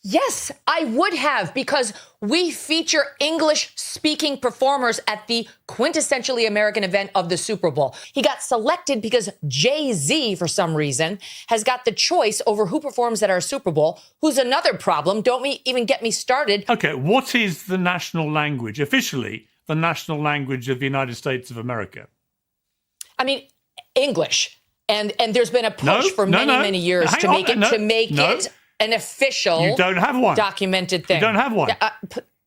Yes, I would have, because we feature English-speaking performers at the quintessentially American event of the Super Bowl. He got selected because Jay-Z, for some reason, has got the choice over who performs at our Super Bowl, who's another problem. Even get me started. Okay, what is the national language, officially the national language of the United States of America? I mean, English. And there's been a push for many years to make it an official, you don't have one. Documented thing. You don't have one.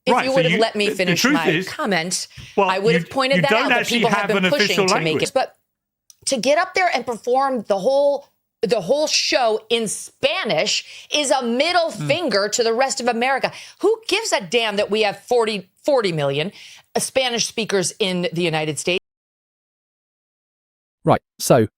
If you would have let me finish my comment, I would have pointed that out, that people have been pushing to make it. But to get up there and perform the whole show in Spanish is a middle finger to the rest of America. Who gives a damn that we have 40 million Spanish speakers in the United States? Right, so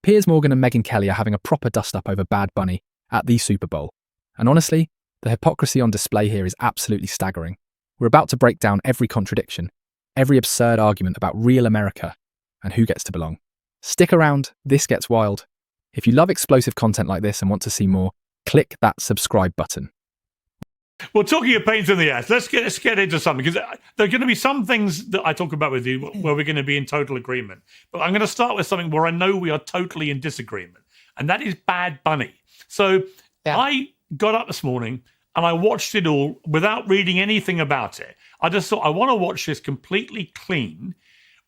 Piers Morgan and Megyn Kelly are having a proper dust-up over Bad Bunny at the Super Bowl. And honestly, the hypocrisy on display here is absolutely staggering. We're about to break down every contradiction, every absurd argument about real America and who gets to belong. Stick around, this gets wild. If you love explosive content like this and want to see more, click that subscribe button. Well, talking of pains in the ass, let's get into something, because there are going to be some things that I talk about with you where we're going to be in total agreement. But I'm going to start with something where I know we are totally in disagreement, and that is Bad Bunny. So I got up this morning and I watched it all without reading anything about it. I just thought, I want to watch this completely clean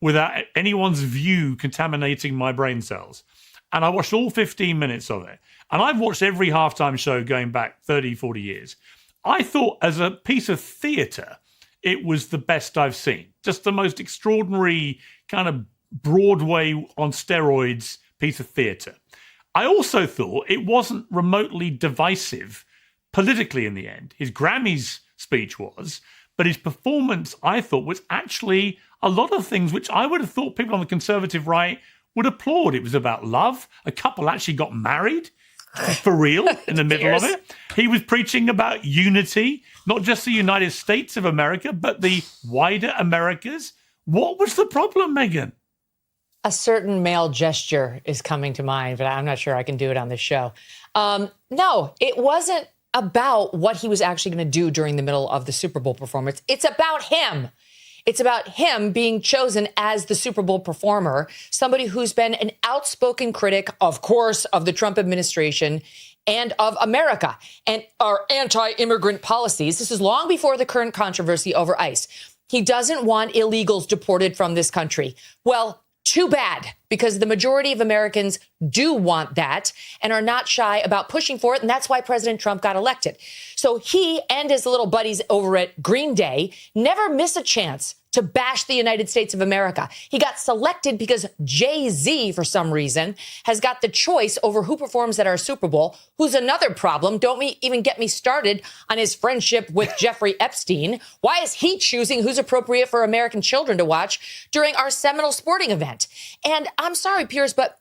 without anyone's view contaminating my brain cells. And I watched all 15 minutes of it. And I've watched every halftime show going back 30, 40 years. I thought, as a piece of theatre, it was the best I've seen. Just the most extraordinary kind of Broadway on steroids piece of theatre. I also thought it wasn't remotely divisive politically in the end. His Grammys speech was, but his performance, I thought, was actually a lot of things which I would have thought people on the conservative right would applaud. It was about love. A couple actually got married. For real, in the middle of it. He was preaching about unity, not just the United States of America, but the wider Americas. What was the problem, Megyn? A certain male gesture is coming to mind, but I'm not sure I can do it on this show. No, it wasn't about what he was actually going to do during the middle of the Super Bowl performance. It's about him. It's about him being chosen as the Super Bowl performer, somebody who's been an outspoken critic, of course, of the Trump administration and of America and our anti-immigrant policies. This is long before the current controversy over ICE. He doesn't want illegals deported from this country. Well, too bad, because the majority of Americans do want that and are not shy about pushing for it. And that's why President Trump got elected. So he and his little buddies over at Green Day never miss a chance to bash the United States of America. He got selected because Jay-Z, for some reason, has got the choice over who performs at our Super Bowl, who's another problem. Don't even get me started on his friendship with Jeffrey Epstein. Why is he choosing who's appropriate for American children to watch during our seminal sporting event? And I'm sorry, Piers, but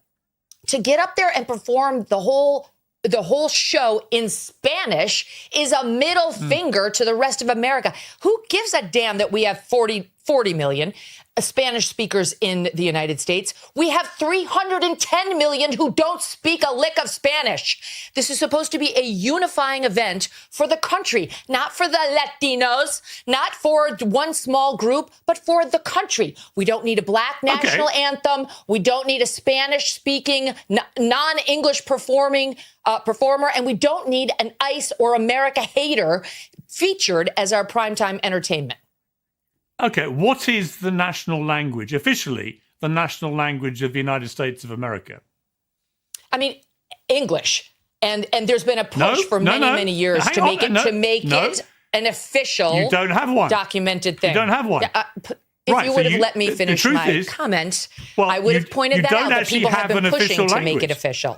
to get up there and perform the whole show in Spanish is a middle finger to the rest of America. Who gives a damn that we have 40 million Spanish speakers in the United States? We have 310 million who don't speak a lick of Spanish. This is supposed to be a unifying event for the country, not for the Latinos, not for one small group, but for the country. We don't need a black national anthem. We don't need a Spanish-speaking, non-English performer, and we don't need an ICE or America hater featured as our primetime entertainment. Okay, what is the national language, officially the national language of the United States of America? I mean, English. And there's been a push for many years to make it an official, you don't have one. Documented thing. You don't have one. If you would have let me finish my comment, I would have pointed that out, that people have been pushing to make it official.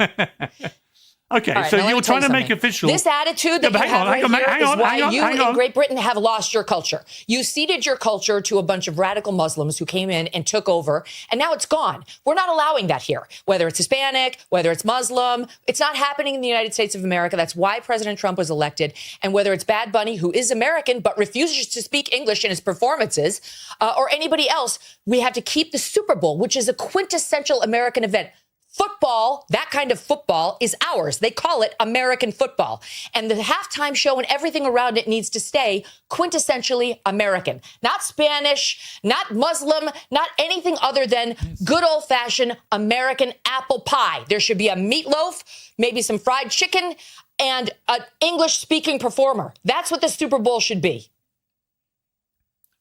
Okay, right, so you're trying to make official. This attitude that you have right here is why you in Great Britain have lost your culture. You ceded your culture to a bunch of radical Muslims who came in and took over, and now it's gone. We're not allowing that here. Whether it's Hispanic, whether it's Muslim, it's not happening in the United States of America. That's why President Trump was elected. And whether it's Bad Bunny, who is American but refuses to speak English in his performances, or anybody else, we have to keep the Super Bowl, which is a quintessential American event, Football, that kind of football, is ours. They call it American football. And the halftime show and everything around it needs to stay quintessentially American. Not Spanish, not Muslim, not anything other than good old-fashioned American apple pie. There should be a meatloaf, maybe some fried chicken, and an English-speaking performer. That's what the Super Bowl should be.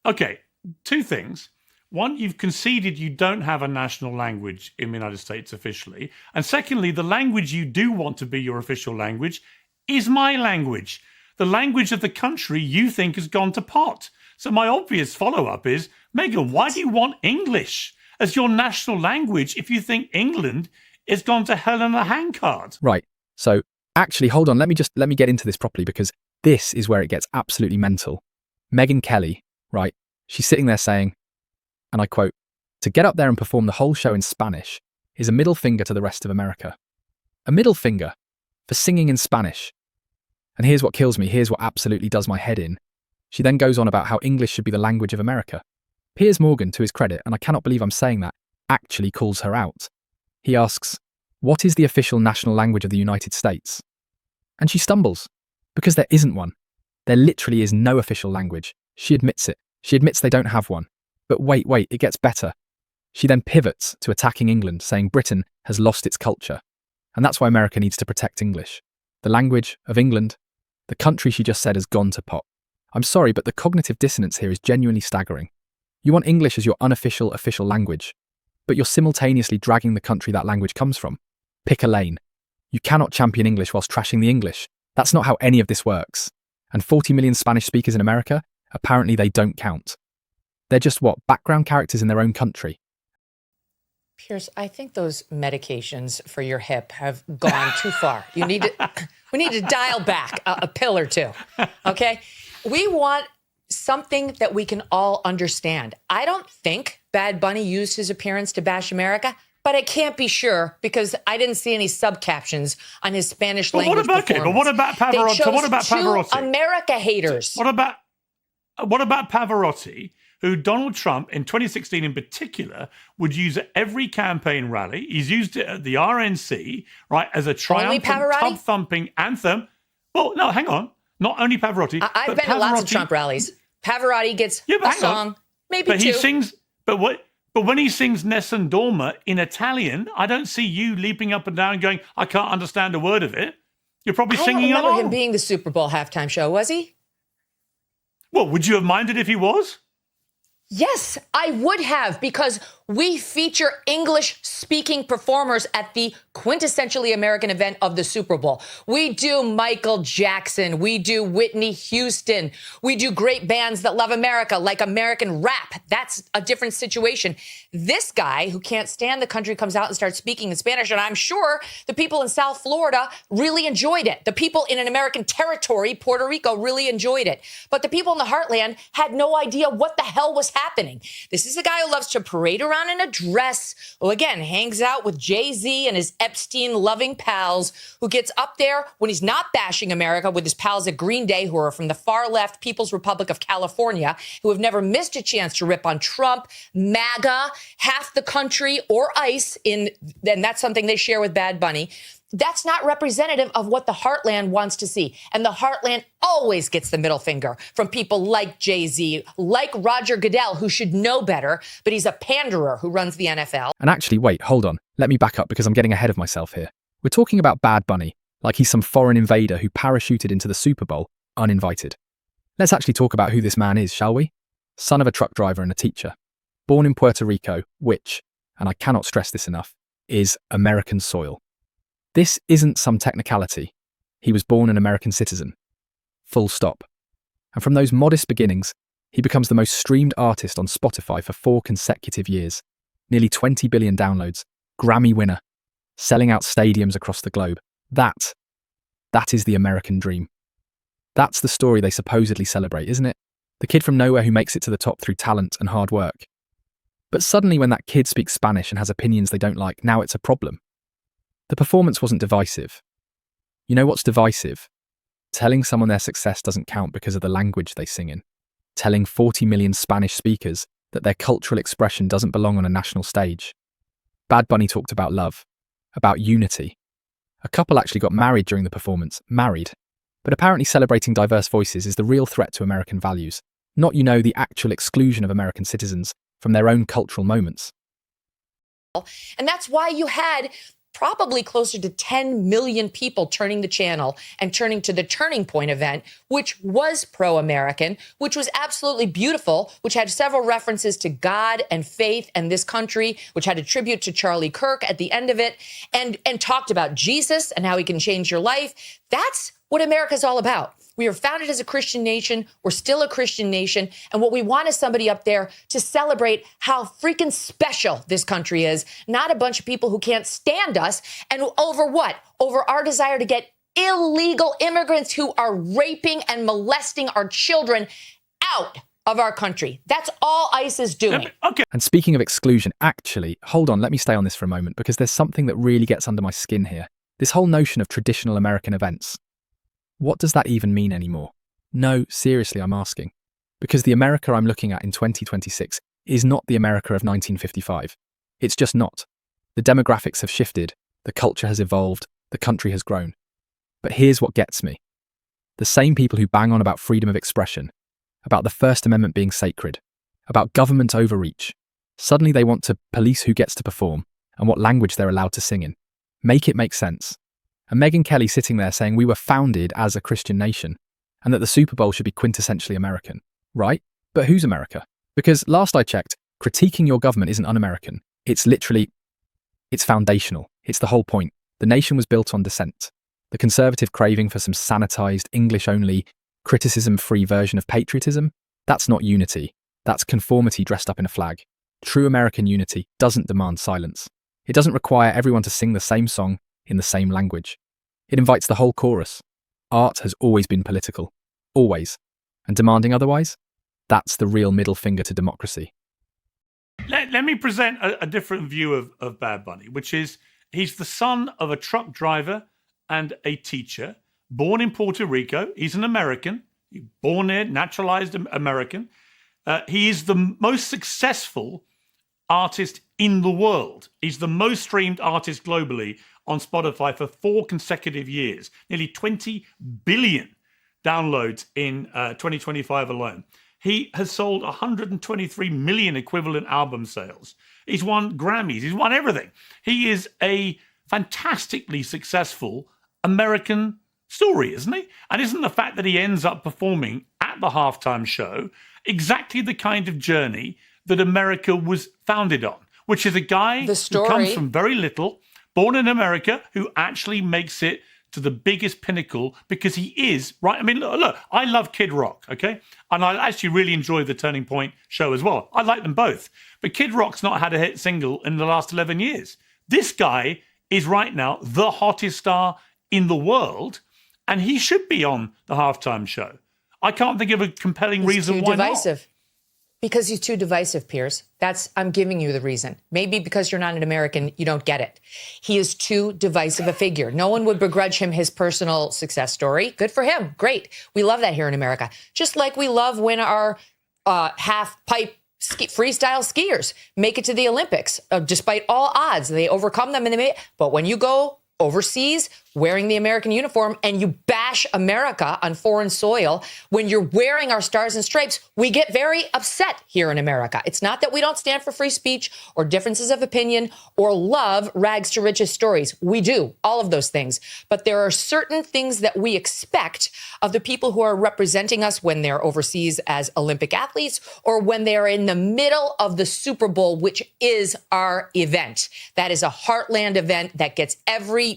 Okay, two things. One, you've conceded you don't have a national language in the United States officially. And secondly, the language you do want to be your official language is my language. The language of the country you think has gone to pot. So my obvious follow-up is, Megyn, why do you want English as your national language if you think England has gone to hell in a handcart? Right. So actually, hold on. Let me get into this properly, because this is where it gets absolutely mental. Megyn Kelly, right? She's sitting there saying, and I quote, "To get up there and perform the whole show in Spanish is a middle finger to the rest of America." A middle finger for singing in Spanish. And here's what kills me. Here's what absolutely does my head in. She then goes on about how English should be the language of America. Piers Morgan, to his credit, and I cannot believe I'm saying that, actually calls her out. He asks, "What is the official national language of the United States?" And she stumbles, because there isn't one. There literally is no official language. She admits it. She admits they don't have one. But wait, it gets better. She then pivots to attacking England, saying Britain has lost its culture. And that's why America needs to protect English. The language of England, the country she just said, has gone to pot. I'm sorry, but the cognitive dissonance here is genuinely staggering. You want English as your unofficial official language, but you're simultaneously dragging the country that language comes from. Pick a lane. You cannot champion English whilst trashing the English. That's not how any of this works. And 40 million Spanish speakers in America? Apparently they don't count. They're just background characters in their own country. Piers, I think those medications for your hip have gone too far. We need to dial back a pill or two, okay? We want something that we can all understand. I don't think Bad Bunny used his appearance to bash America, but I can't be sure because I didn't see any subcaptions on his Spanish language performance. But what about Pavarotti? They chose two America haters. What about Pavarotti, who Donald Trump in 2016 in particular would use at every campaign rally? He's used it at the RNC, right, as a triumphant, tub-thumping anthem. Well, no, hang on. Not only Pavarotti. I've been at lots of Trump rallies. Pavarotti gets a song, maybe but two. He sings, but when he sings Nessun Dorma in Italian, I don't see you leaping up and down going, I can't understand a word of it. You're probably singing along. I don't remember him being the Super Bowl halftime show, was he? Well, would you have minded if he was? Yes, I would have, because we feature English-speaking performers at the quintessentially American event of the Super Bowl. We do Michael Jackson. We do Whitney Houston. We do great bands that love America, like American rap. That's a different situation. This guy who can't stand the country comes out and starts speaking in Spanish, and I'm sure the people in South Florida really enjoyed it. The people in an American territory, Puerto Rico, really enjoyed it. But the people in the heartland had no idea what the hell was happening. This is a guy who loves to parade around in a dress, who again hangs out with Jay-Z and his Epstein-loving pals, who gets up there when he's not bashing America with his pals at Green Day, who are from the far left People's Republic of California, who have never missed a chance to rip on Trump, MAGA, half the country, or ICE, and that's something they share with Bad Bunny. That's not representative of what the heartland wants to see. And the heartland always gets the middle finger from people like Jay-Z, like Roger Goodell, who should know better, but he's a panderer who runs the NFL. And actually, wait, hold on. Let me back up because I'm getting ahead of myself here. We're talking about Bad Bunny, like he's some foreign invader who parachuted into the Super Bowl uninvited. Let's actually talk about who this man is, shall we? Son of a truck driver and a teacher. Born in Puerto Rico, which, and I cannot stress this enough, is American soil. This isn't some technicality. He was born an American citizen. Full stop. And from those modest beginnings, he becomes the most streamed artist on Spotify for 4 consecutive years. Nearly 20 billion downloads. Grammy winner. Selling out stadiums across the globe. That is the American dream. That's the story they supposedly celebrate, isn't it? The kid from nowhere who makes it to the top through talent and hard work. But suddenly when that kid speaks Spanish and has opinions they don't like, now it's a problem. The performance wasn't divisive. You know what's divisive? Telling someone their success doesn't count because of the language they sing in. Telling 40 million Spanish speakers that their cultural expression doesn't belong on a national stage. Bad Bunny talked about love. about unity. A couple actually got married during the performance, married. But apparently celebrating diverse voices is the real threat to American values, not, the actual exclusion of American citizens from their own cultural moments. And that's why you had probably closer to 10 million people turning the channel and turning to the Turning Point event, which was pro-American, which was absolutely beautiful, which had several references to God and faith and this country, which had a tribute to Charlie Kirk at the end of it, and talked about Jesus and how he can change your life. That's what America's all about. We were founded as a Christian nation. We're still a Christian nation. And what we want is somebody up there to celebrate how freaking special this country is, not a bunch of people who can't stand us. And over what? Over our desire to get illegal immigrants who are raping and molesting our children out of our country. That's all ICE is doing. Okay. And speaking of exclusion, actually, hold on, let me stay on this for a moment, because there's something that really gets under my skin here. This whole notion of traditional American events. What does that even mean anymore? No, seriously, I'm asking. Because the America I'm looking at in 2026 is not the America of 1955. It's just not. The demographics have shifted, the culture has evolved, the country has grown. But here's what gets me. The same people who bang on about freedom of expression, about the First Amendment being sacred, about government overreach, suddenly they want to police who gets to perform and what language they're allowed to sing in. Make it make sense. And Megyn Kelly sitting there saying we were founded as a Christian nation and that the Super Bowl should be quintessentially American, right? But who's America? Because last I checked, critiquing your government isn't un-American. It's foundational. It's the whole point. The nation was built on dissent. The conservative craving for some sanitized, English-only, criticism-free version of patriotism, that's not unity. That's conformity dressed up in a flag. True American unity doesn't demand silence. It doesn't require everyone to sing the same song in the same language. It invites the whole chorus. Art has always been political. Always. And demanding otherwise? That's the real middle finger to democracy. Let me present a different view of Bad Bunny, which is he's the son of a truck driver and a teacher, born in Puerto Rico. He's an American, born there, naturalized American. He is the most successful artist in the world. He's the most streamed artist globally on Spotify for 4 consecutive years, nearly 20 billion downloads in 2025 alone. He has sold 123 million equivalent album sales. He's won Grammys. He's won everything. He is a fantastically successful American story, isn't he? And isn't the fact that he ends up performing at the halftime show exactly the kind of journey that America was founded on, which is a guy who comes from very little, born in America, who actually makes it to the biggest pinnacle because he is, right? I mean, look, I love Kid Rock, okay? And I actually really enjoy the Turning Point show as well. I like them both. But Kid Rock's not had a hit single in the last 11 years. This guy is right now the hottest star in the world, and he should be on the halftime show. I can't think of a compelling reason why not. Because he's too divisive, Piers. I'm giving you the reason. Maybe because you're not an American, you don't get it. He is too divisive a figure. No one would begrudge him his personal success story. Good for him. Great. We love that here in America. Just like we love when our half-pipe freestyle skiers make it to the Olympics. Despite all odds, they overcome them. But when you go overseas wearing the American uniform and you bash America on foreign soil, when you're wearing our stars and stripes, we get very upset here in America. It's not that we don't stand for free speech or differences of opinion or love rags to riches stories. We do, all of those things. But there are certain things that we expect of the people who are representing us when they're overseas as Olympic athletes or when they're in the middle of the Super Bowl, which is our event. That is a heartland event that gets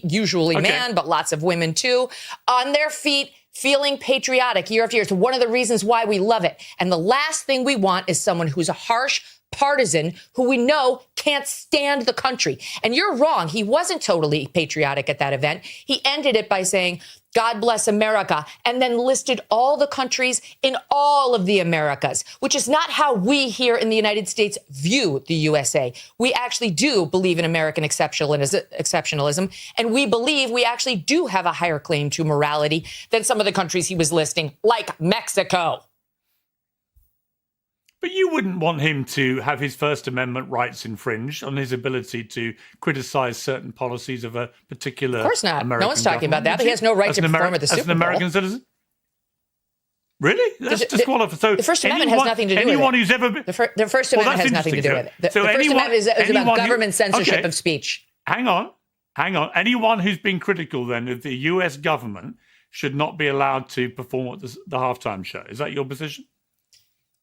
usually man, but lots of women too, on their feet, feeling patriotic year after year. It's one of the reasons why we love it. And the last thing we want is someone who's a harsh partisan who we know can't stand the country. And you're wrong. He wasn't totally patriotic at that event. He ended it by saying, God bless America, and then listed all the countries in all of the Americas, which is not how we here in the United States view the USA. We actually do believe in American exceptionalism, and we believe we actually do have a higher claim to morality than some of the countries he was listing, like Mexico. But you wouldn't want him to have his First Amendment rights infringed on his ability to criticize certain policies of a particular Of course not. American No one's talking about government, that. He has no right as to an perform at the as Super an Bowl. American citizen? Really? That's disqualified. So the First Amendment has nothing to do with it. Anyone who's ever been... The First Amendment has nothing to do with it. The First Amendment is about government censorship of speech. Hang on. Anyone who's been critical then of the US government should not be allowed to perform at the halftime show. Is that your position?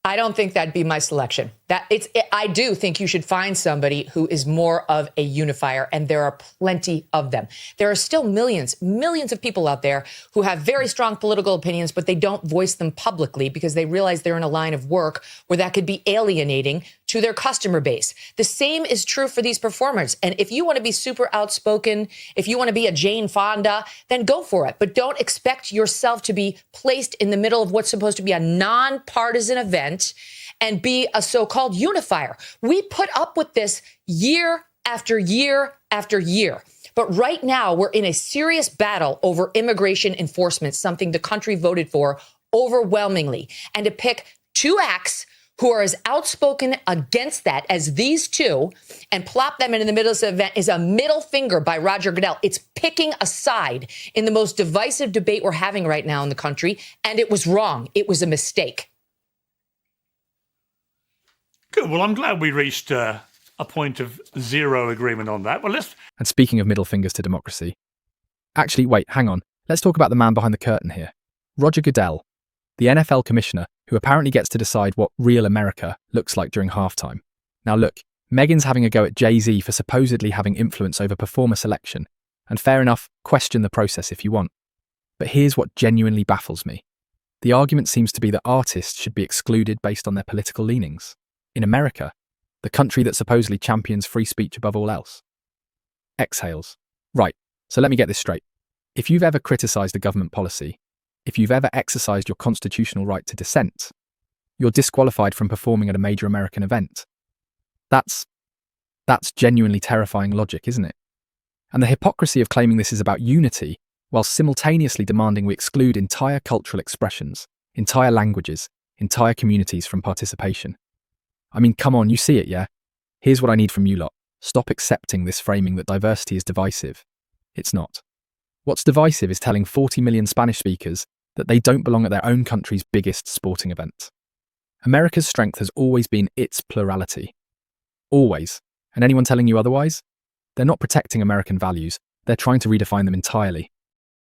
I don't think that'd be my selection. I do think you should find somebody who is more of a unifier, and there are plenty of them. There are still millions of people out there who have very strong political opinions, but they don't voice them publicly because they realize they're in a line of work where that could be alienating to their customer base. The same is true for these performers. And if you want to be super outspoken, if you want to be a Jane Fonda, then go for it. But don't expect yourself to be placed in the middle of what's supposed to be a nonpartisan event and be a so-called unifier. We put up with this year after year after year. But right now, we're in a serious battle over immigration enforcement, something the country voted for overwhelmingly. And to pick two acts who are as outspoken against that as these two and plop them in the middle of the event is a middle finger by Roger Goodell. It's picking a side in the most divisive debate we're having right now in the country. And it was wrong. It was a mistake. Good. Well, I'm glad we reached a point of zero agreement on that. Well, And speaking of middle fingers to democracy, actually, wait, hang on. Let's talk about the man behind the curtain here. Roger Goodell, the NFL commissioner who apparently gets to decide what real America looks like during halftime. Now look, Megyn's having a go at Jay-Z for supposedly having influence over performer selection, and fair enough, question the process if you want. But here's what genuinely baffles me. The argument seems to be that artists should be excluded based on their political leanings. In America, the country that supposedly champions free speech above all else. Exhales. Right, so let me get this straight. If you've ever criticised a government policy, if you've ever exercised your constitutional right to dissent, you're disqualified from performing at a major American event. That's genuinely terrifying logic, isn't it? And the hypocrisy of claiming this is about unity, while simultaneously demanding we exclude entire cultural expressions, entire languages, entire communities from participation. I mean, come on, you see it, yeah? Here's what I need from you lot. Stop accepting this framing that diversity is divisive. It's not. What's divisive is telling 40 million Spanish speakers that they don't belong at their own country's biggest sporting event. America's strength has always been its plurality. Always. And anyone telling you otherwise? They're not protecting American values, they're trying to redefine them entirely.